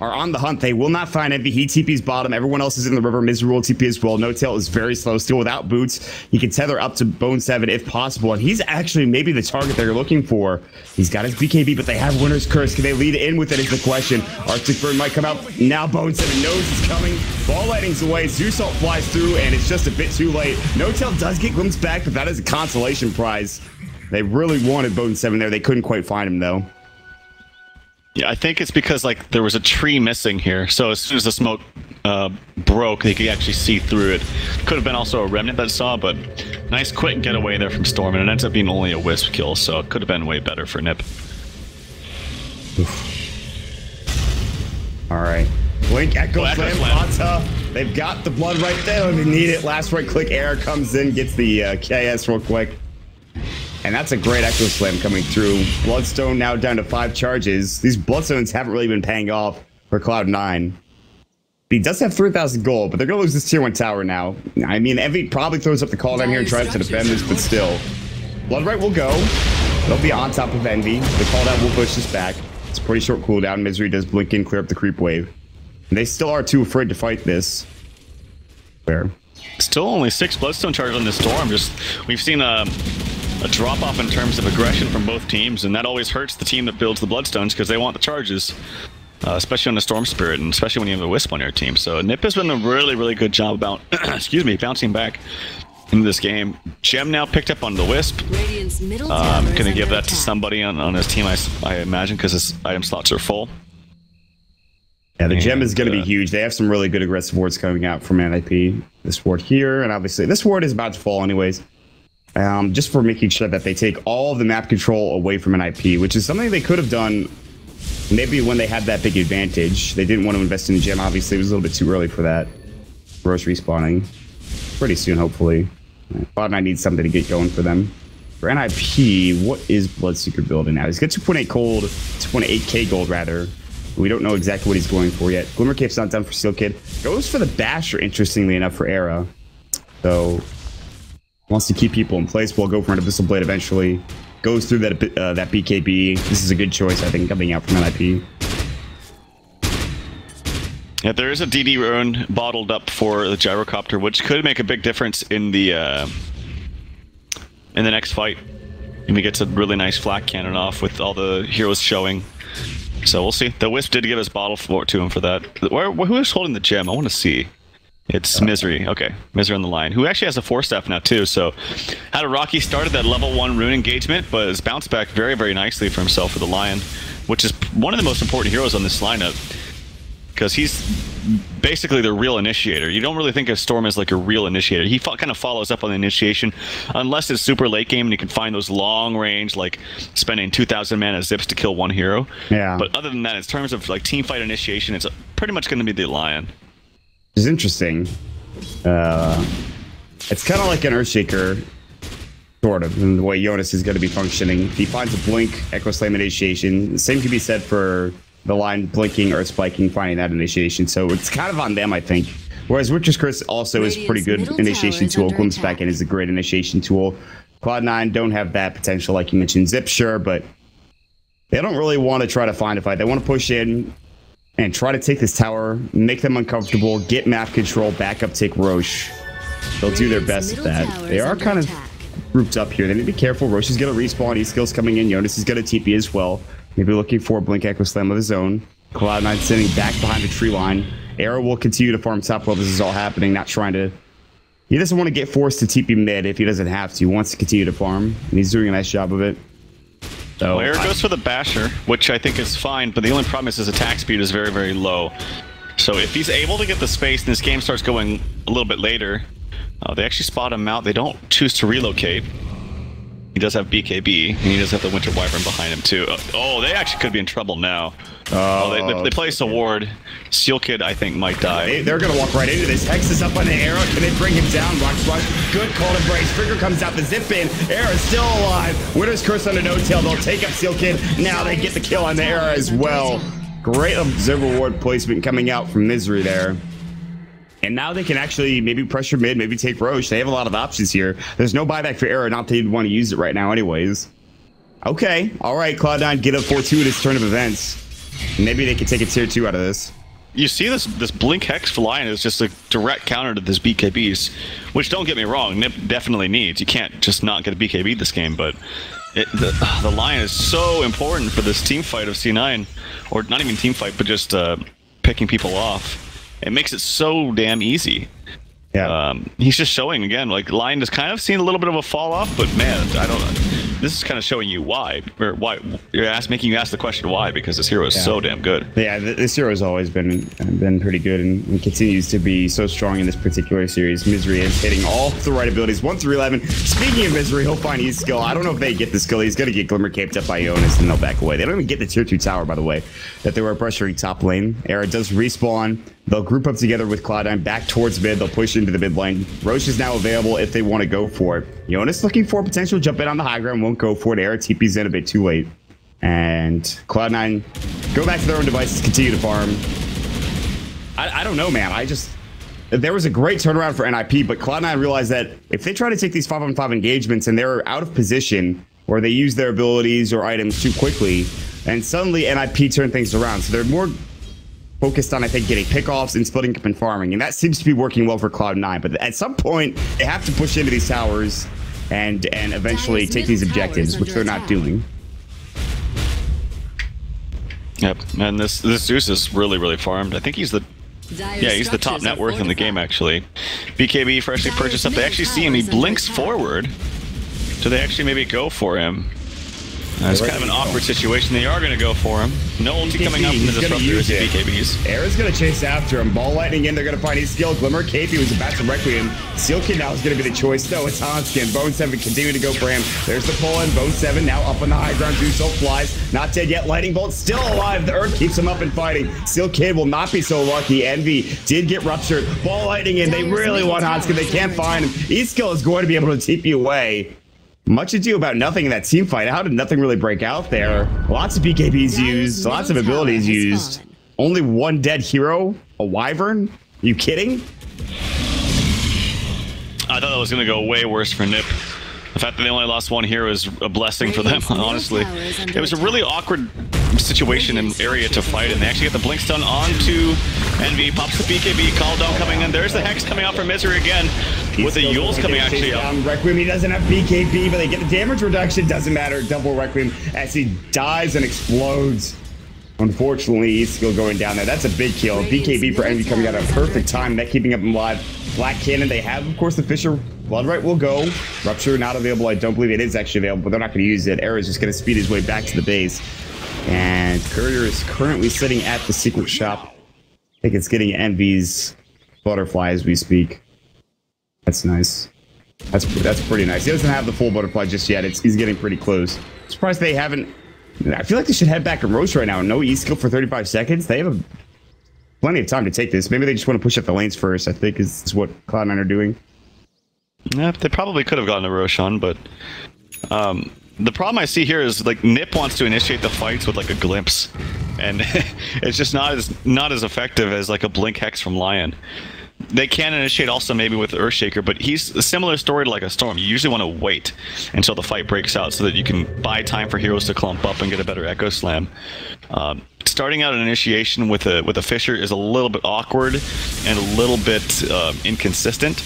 are on the hunt. They will not find Envy. He TP's bottom. Everyone else is in the river. Misery will TP as well. No Tail is very slow. Still without boots. He can tether up to Bone7 if possible. And he's actually maybe the target they're looking for. He's got his BKB, but they have Winter's Curse. Can they lead in with it is the question. Arctic Burn might come out. Now Bone7 knows it's coming. Ball lightning's away. Zeusol flies through, and it's just a bit too late. No Tail does get glimpsed back, but that is a consolation prize. They really wanted Bone7 there. They couldn't quite find him, though. Yeah, I think it's because like there was a tree missing here, so as soon as the smoke broke, they could actually see through it. Could have been also a remnant that saw, but nice quick getaway there from Storm, and it ends up being only a wisp kill, so it could have been way better for NiP. All right, Blink, Echo Slam, Fata. They've got the blood right there. They need it. Last right click, Air comes in, gets the KS real quick. And that's a great Echo Slam coming through. Bloodstone now down to 5 charges. These Bloodstones haven't really been paying off for Cloud9. He does have 3,000 gold, but they're going to lose this tier 1 tower now. I mean, Envy probably throws up the call down here and tries to defend this, but still. Bloodright will go. They'll be on top of Envy. The call down will push this back. It's a pretty short cooldown. Misery does blink in, clear up the creep wave. And they still are too afraid to fight this. Fair. Still only 6 Bloodstone charges on this Storm. We've seen a drop-off in terms of aggression from both teams, and that always hurts the team that builds the Bloodstones because they want the charges, especially on the Storm Spirit, and especially when you have a Wisp on your team. So NiP has been a really, really good job about, bouncing back into this game. Gem now picked up on the Wisp. Gonna give that to somebody on his team, I imagine, because his item slots are full. Yeah, the Gem is going to be huge. They have some really good aggressive wards coming out from NiP. This ward here, and obviously this ward is about to fall anyways. Just for making sure that they take all of the map control away from NiP, which is something they could have done maybe when they had that big advantage. They didn't want to invest in Gem, obviously. It was a little bit too early for that. Roche respawning pretty soon, hopefully. Cloud9 needs something to get going for them. For NiP, what is Bloodseeker building now? He's got 2.8 gold, 2.8k gold rather. We don't know exactly what he's going for yet. Glimmer Cape's not done for Steel Kid. Goes for the Basher, interestingly enough, for Era. So wants to keep people in place. We'll go for an Abyssal Blade eventually. Goes through that BKB. This is a good choice, I think, coming out from NiP. Yeah, there is a DD rune bottled up for the Gyrocopter, which could make a big difference in the next fight. And we get a really nice flak cannon off with all the heroes showing. So we'll see. The Wisp did give us bottle to him for that. Who is holding the gem? I want to see. It's Misery. Okay, Misery on the line, who actually has a 4-staff now too. So had a rocky start at that level 1 rune engagement, but has bounced back very, very nicely for himself with the Lion, which is one of the most important heroes on this lineup because he's basically the real initiator. You don't really think of Storm as like a real initiator. He kind of follows up on the initiation, unless it's super late game and you can find those long range, like spending 2,000 mana zips to kill 1 hero. Yeah. But other than that, in terms of like team fight initiation, it's pretty much going to be the Lion. It's interesting. It's kind of like an Earthshaker. Sort of, in the way Jonas is going to be functioning. He finds a blink, Echo Slam initiation. The same can be said for the line blinking or spiking, finding that initiation. So it's kind of on them, I think. Whereas Witcher's Curse also is pretty good initiation tool. Glimpse back in is a great initiation tool. Cloud9 don't have that potential, like you mentioned. Zip, sure, but they don't really want to try to find a fight. They want to push in and try to take this tower, make them uncomfortable, get map control, back up, take Roche. They'll do their best at that. They are kind of grouped up here. They need to be careful. Roche is going to respawn. E-skill's coming in. Jonas is going to TP as well. Maybe looking for a blink echo slam of his own. Cloud9 sitting back behind the tree line. Arrow will continue to farm top while this is all happening, not trying to... He doesn't want to get forced to TP mid if he doesn't have to. He wants to continue to farm, and he's doing a nice job of it. So, well, Arrow goes for the basher, which I think is fine, but the only problem is his attack speed is very, very low. So if he's able to get the space and this game starts going a little bit later, they actually spot him out. They don't choose to relocate. He does have BKB, and he does have the Winter Wyvern behind him, too. Oh, they actually could be in trouble now. They place a ward. Seal Kid, I think, might die. They're going to walk right into this. Hex is up on the Arrow. Can they bring him down? Rock Splash. Good call to brace. Trigger comes out the zip in. Arrow's still alive. Winter's Curse on the no-tail. They'll take up Seal Kid. Now they get the kill on the Arrow as well. Great Observer Ward placement coming out from Misery there. And now they can actually maybe pressure mid, maybe take Roche. They have a lot of options here. There's no buyback for Arrow, not that you'd want to use it right now anyways. Okay, all right, Cloud9 get up 4-2 in this turn of events. Maybe they can take a tier 2 out of this. You see this Blink Hex for Lion is just a direct counter to this BKBs, which don't get me wrong, NiP definitely needs. You can't just not get a BKB this game, but the Lion is so important for this team fight of C9. Or not even team fight, but just picking people off. It makes it so damn easy. Yeah. He's just showing again, like Lion has kind of seen a little bit of a fall off, but man, I don't know. This is kind of showing you why, or why you're making you ask the question why, because this hero is so damn good. Yeah, this hero has always been pretty good and continues to be so strong in this particular series. Misery is hitting all the right abilities. 1 through 11. Speaking of Misery, he'll find his skill. I don't know if they get the skill. He's gonna get Glimmer caped up by Jonas and they'll back away. They don't even get the tier 2 tower, by the way, that they were pressuring top lane. Era does respawn. They'll group up together with Cloud9 back towards mid. They'll push into the mid lane. Roche is now available if they want to go for it. Jonas looking for a potential jump in on the high ground. Won't go for it. Era TP's in a bit too late. And Cloud9 go back to their own devices, continue to farm. I don't know, man. There was a great turnaround for NiP, but Cloud9 realized that if they try to take these 5-on-5 engagements and they're out of position or they use their abilities or items too quickly, and suddenly NiP turn things around. So they're more focused on, I think, getting pickoffs and splitting up and farming, and that seems to be working well for Cloud9. But at some point, they have to push into these towers and eventually take these objectives, which they're not doing. Yep, and this Zeus is really farmed. I think he's the top net worth in the game actually. BKB freshly purchased up. They actually see him. He blinks forward. Do they actually maybe go for him? It's kind of an awkward situation. They are going to go for him. No ulti coming up from the disruptors and BKBs. Era's going to chase after him. Ball lightning in. They're going to find his skill. Glimmer Cape. He was about to Requiem. Seal Kid now is going to be the choice. No, it's Hanskin. Bone7 continue to go for him. There's the pull in. Bone7 now up on the high ground. Zeus flies. Not dead yet. Lightning Bolt still alive. The Earth keeps him up and fighting. Seal Kid will not be so lucky. Envy did get ruptured. Ball lightning in. They really want Hanskin. They can't find him. E-skill is going to be able to TP away. Much ado about nothing in that team fight. How did nothing really break out there? Lots of BKBs used, lots of abilities used. Only one dead hero? A Wyvern? You kidding? I thought that was going to go way worse for NiP. The fact that they only lost one hero is a blessing for them, honestly. It was a really awkward situation and area to fight, and they actually get the blink stun onto Envy. Pops the BKB, Call Down coming in. There's the Hex coming out for Misery again, with the Yules coming actually up. Requiem, he doesn't have BKB, but they get the damage reduction. Doesn't matter. Double Requiem as he dies and explodes. Unfortunately, he's still going down there. That's a big kill. BKB for Envy coming out at a perfect time. That keeping up him alive. Black Cannon, they have, of course, the Fisher. Bloodright will go. Rupture not available. I don't believe it is actually available, but they're not going to use it. Arrow is just going to speed his way back to the base. And Courier is currently sitting at the secret shop. I think it's getting Envy's butterfly as we speak. That's nice. That's pretty nice. He doesn't have the full butterfly just yet. He's getting pretty close. Surprised they haven't. I feel like they should head back and Roche right now. No E-skill for 35 seconds. They have plenty of time to take this. Maybe they just want to push up the lanes first, I think is what Cloud9 are doing. Yeah, they probably could have gotten a Roshan, but the problem I see here is like NiP wants to initiate the fights with like a glimpse, and it's just not as effective as like a blink hex from Lion. They can initiate also maybe with Earthshaker, but he's a similar story to like a Storm. You usually want to wait until the fight breaks out so that you can buy time for heroes to clump up and get a better Echo Slam. Starting out an initiation with a Fissure is a little bit awkward and a little bit inconsistent.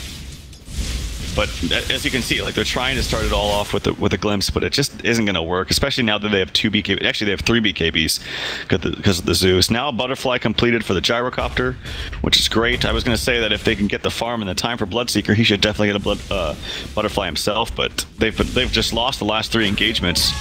But as you can see, like they're trying to start it all off with a glimpse, but it just isn't going to work, especially now that they have 2 BKB. Actually, they have 3 BKBs because of the Zeus. Now, Butterfly completed for the Gyrocopter, which is great. I was going to say that if they can get the farm and the time for Bloodseeker, he should definitely get a Butterfly himself, but they've just lost the last 3 engagements,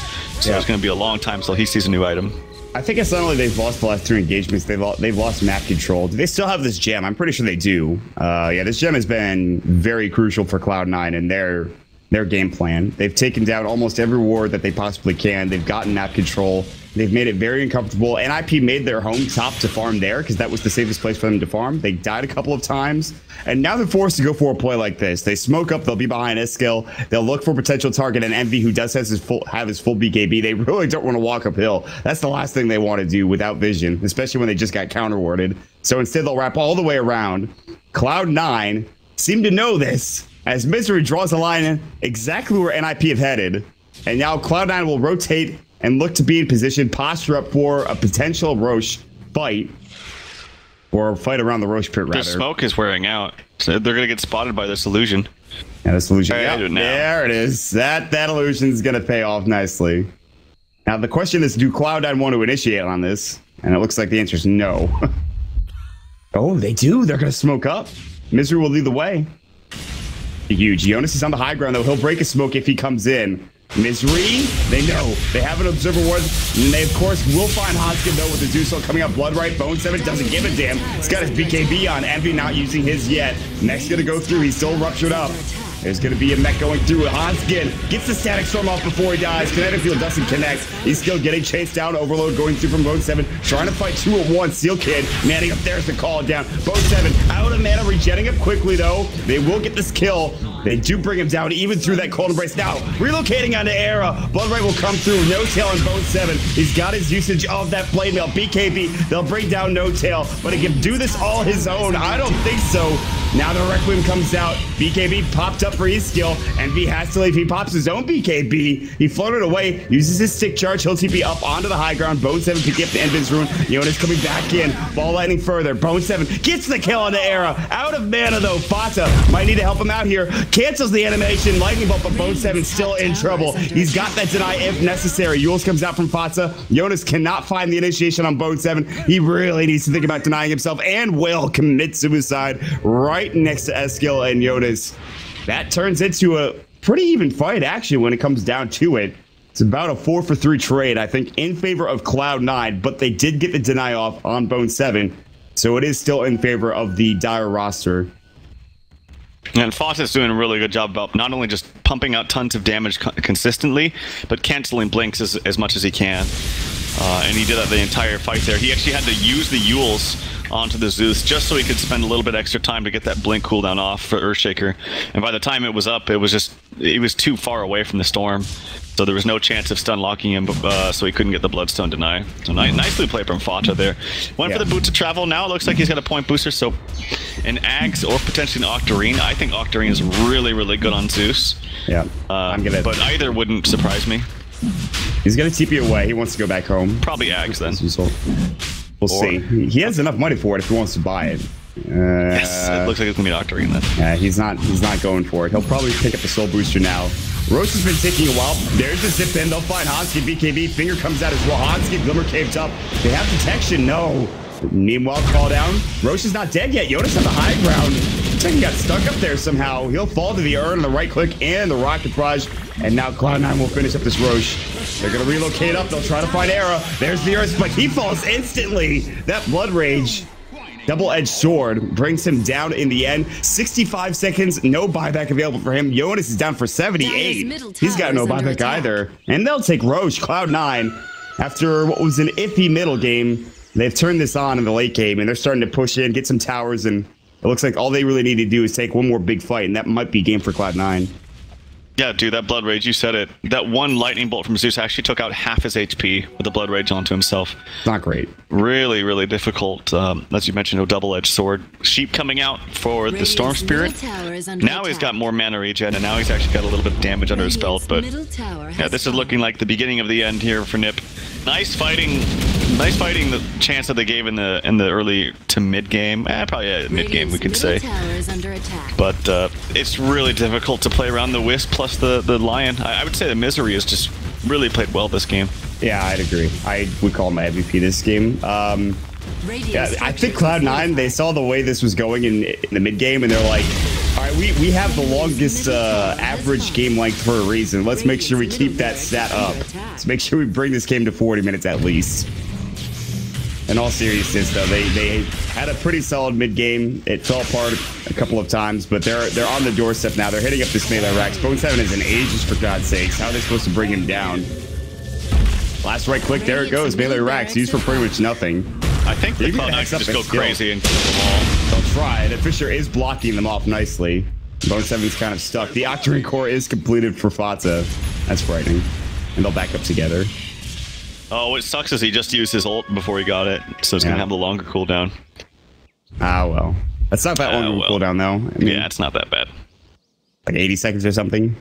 so it's going to be a long time till he sees a new item. I think it's not only they've lost the last 3 engagements, they've lost map control. Do they still have this gem? I'm pretty sure they do. Yeah, this gem has been very crucial for Cloud9 and their game plan. They've taken down almost every ward that they possibly can. They've gotten map control. They've made it very uncomfortable. NiP made their home top to farm there because that was the safest place for them to farm. They died a couple of times, and now they're forced to go for a play like this. They smoke up, they'll be behind Skill. They'll look for potential target, and Envy, who does have his full BKB. They really don't want to walk uphill. That's the last thing they want to do without vision, especially when they just got counter-warded. So instead, they'll wrap all the way around. Cloud9 seem to know this, as Misery draws a line exactly where NiP have headed. And now Cloud9 will rotate and look to be in position, posture up for a potential Roche fight. Or fight around the Roche pit, rather. The smoke is wearing out, so they're going to get spotted by this illusion. Yeah, this illusion. Yep, there it is. That illusion is going to pay off nicely. Now, the question is, do Cloud9 want to initiate on this? And it looks like the answer is no. Oh, they do. They're going to smoke up. Misery will lead the way. Huge. Jonas is on the high ground, though. He'll break a smoke if he comes in. Misery, they know. They have an Observer Ward, and they, of course, will find Hoskin, though, with the Zeus coming up. Blood right, bo3 doesn't give a damn. He's got his BKB on. Envy not using his yet. Mech's going to go through. He's still ruptured up. There's going to be a mech going through. Hoskin gets the Static Storm off before he dies. Kinetic Field doesn't connect. He's still getting chased down. Overload going through from bo3. Trying to fight 2 at once. Seal Kid manning up there to call it down. bo3 out of mana, regenerating up quickly, though. They will get this kill. They do bring him down even through that cold embrace. Now, relocating onto Era. Blood Right will come through. No Tail on bo3. He's got his usage of that Blade Mail. BKB, they'll bring down No Tail, but he can do this all his own. I don't think so. Now the Requiem comes out. BKB popped up for his skill. Envy has to leave. He pops his own BKB. He floated away, uses his stick charge. He'll TP up onto the high ground. bo3 picking up the Envin's Rune. Jonas coming back in. Ball lightning further. bo3 gets the kill on the Era. Out of mana, though. Fata might need to help him out here. Cancels the animation. Lightning bolt, but bo3 still in trouble. He's got that deny if necessary. Yules comes out from Fata. Jonas cannot find the initiation on bo3. He really needs to think about denying himself and will commit suicide right next to Eskil and Jonas. That turns into a pretty even fight, actually, when it comes down to it. It's about a 4-for-3 trade, I think, in favor of Cloud9, but they did get the deny off on bo3, so it is still in favor of the Dire roster. And Fawcett's doing a really good job about not only just pumping out tons of damage consistently, but canceling blinks as much as he can. And he did that the entire fight there. He actually had to use the Yules onto the Zeus just so he could spend a little bit extra time to get that blink cooldown off for Earthshaker. And by the time it was up, it was too far away from the Storm. So there was no chance of stun locking him, so he couldn't get the Bloodstone deny. So nicely played from Fata there. Went for the Boots of Travel. Now it looks like he's got a point booster, so an Axe or potentially an Octarine. I think Octarine is really, really good on Zeus. Yeah, but either wouldn't surprise me. He's going to TP away. He wants to go back home. Probably Axe then. We'll see. He has enough money for it if he wants to buy it. Yes, it looks like it's going to be an Octarine then. Yeah, he's not going for it. He'll probably pick up the Soul Booster now. Roche has been taking a while. There's the zip in. They'll find Honsky. BKB. Finger comes out as well. Honsky. Glimmer caved up. They have detection. No. Meanwhile, call down. Roche is not dead yet. Jonas on the high ground. Looks like he got stuck up there somehow. He'll fall to the urn on the right click and the rocket barrage. And now Cloud9 will finish up this Roche. They're going to relocate up. They'll try to find Era. There's the Earth, but he falls instantly. That Blood Rage. Double-edged sword brings him down in the end. 65 seconds, no buyback available for him. Jonas is down for 78. He's got no buyback either. And they'll take Roche, Cloud9. After what was an iffy middle game, they've turned this on in the late game, and they're starting to push in, get some towers, and It looks like all they really need to do is take one more big fight, and that might be game for Cloud9. Yeah, dude, that Blood Rage, you said it. That one lightning bolt from Zeus actually took out half his HP with the Blood Rage onto himself. Not great. Really, really difficult. As you mentioned, no double-edged sword. Sheep coming out for the Storm Spirit. Now he's got more mana regen, and now he's actually got a little bit of damage under his belt. But yeah, this is looking like the beginning of the end here for NiP. Nice fighting the chance that they gave in the early to mid game. Probably mid game we could say. But it's really difficult to play around the Wisp plus the Lion. I would say the Misery has just really played well this game. Yeah, I'd agree. I would call him my MVP this game. Yeah, I think Cloud9, they saw the way this was going in the mid game, and they're like, all right, we have the longest average game length for a reason. Let's make sure we keep that stat up. Let's make sure we bring this game to 40 minutes at least. In all seriousness, though, they had a pretty solid mid game. It fell apart a couple of times, but they're on the doorstep now. They're hitting up this melee racks. bo3 is in ages, for God's sakes. How are they supposed to bring him down? Last right click, there it goes. Melee racks used for pretty much nothing. I think the Cloud9 can just go crazy and kill them all. They'll try. The Fisher is blocking them off nicely. bo3's kind of stuck. The Octarine core is completed for Fata. That's frightening. And they'll back up together. Oh, what sucks is he just used his ult before he got it, so it's going to have the longer cooldown. Ah, well. That's not that long cooldown, though. I mean, yeah, it's not that bad. Like 80 seconds or something.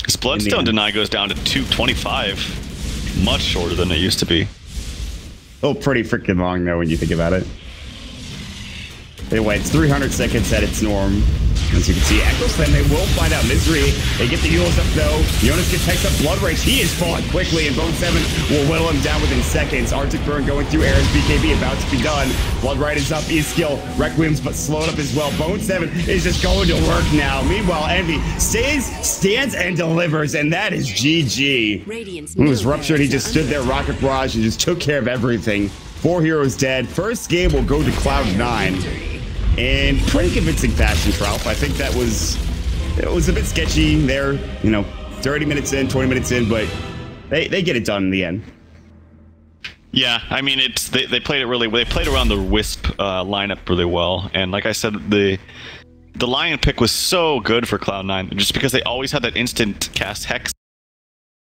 His Bloodstone Deny goes down to 225. Much shorter than it used to be. Oh, pretty freaking long, though, when you think about it. Anyway, it's 300 seconds at its norm. As you can see, Echoes, then they will find out Misery. They get the Euls up, though. Jonas gets hex up Blood Rage. He is falling quickly, and bo3 will whittle him down within seconds. Arctic Burn going through Ares BKB, about to be done. Blood Rage is up, E-skill. Requiem's but slowed up as well. bo3 is just going to work now. Meanwhile, Envy stands, and delivers, and that is GG. When it was ruptured, he just stood there, Rocket Barrage, and just took care of everything. 4 heroes dead. First game will go to Cloud9. In pretty convincing fashion, Trout. I think it was a bit sketchy there, 30 minutes in, 20 minutes in, but they get it done in the end. Yeah, I mean, they played it really well. They played around the Wisp lineup really well, and like I said, the Lion pick was so good for Cloud9 just because they always had that instant cast hex